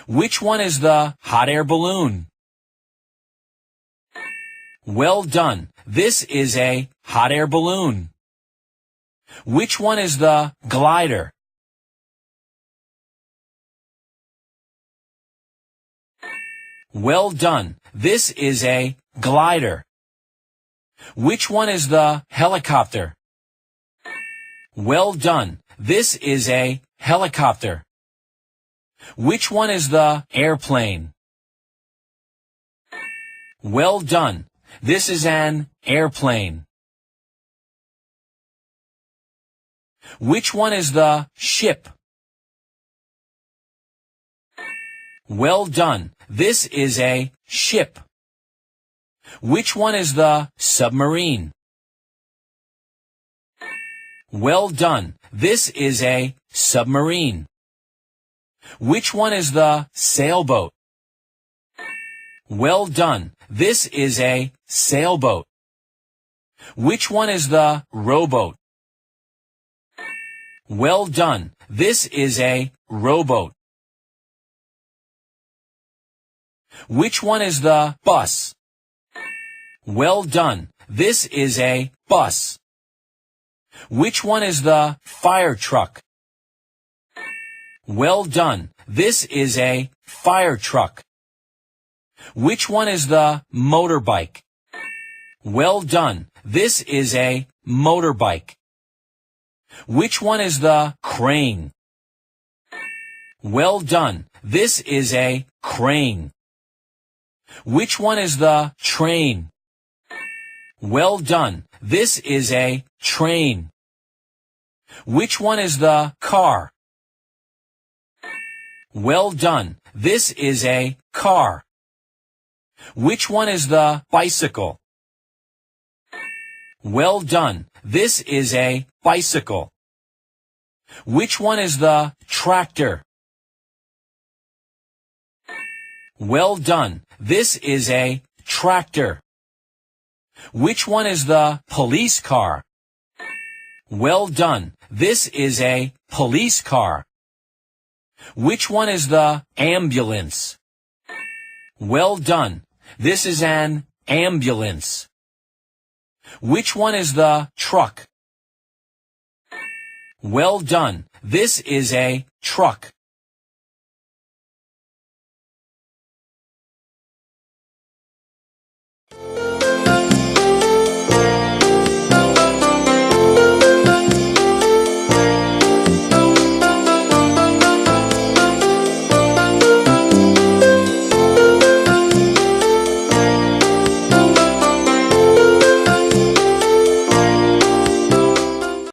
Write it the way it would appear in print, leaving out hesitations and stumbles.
Which one is the hot air balloon? Well done. This is a hot air balloon. Which one is the glider? Well done. This is a glider. Which one is the helicopter? Well done. This is a helicopter. Which one is the airplane? Well done. This is an airplane. Which one is the ship? Well done. This is a ship. Which one is the submarine? Well done. This is a submarine. Which one is the sailboat? Well done. This is a sailboat. Which one is the rowboat? Well done. This is a rowboat. Which one is the bus? Well done. This is a bus. Which one is the fire truck? Well done. This is a fire truck. Which one is the motorbike? Well done. This is a motorbike. Which one is the crane? Well done. This is a crane. Which one is the train? Well done. This is a train. Which one is the car? Well done. This is a car. Which one is the bicycle? Well done. This is a bicycle. Which one is the tractor? Well done. This is a tractor. Which one is the police car? Well done. This is a police car. Which one is the ambulance? Well done. This is an ambulance. Which one is the truck? Well done. This is a truck.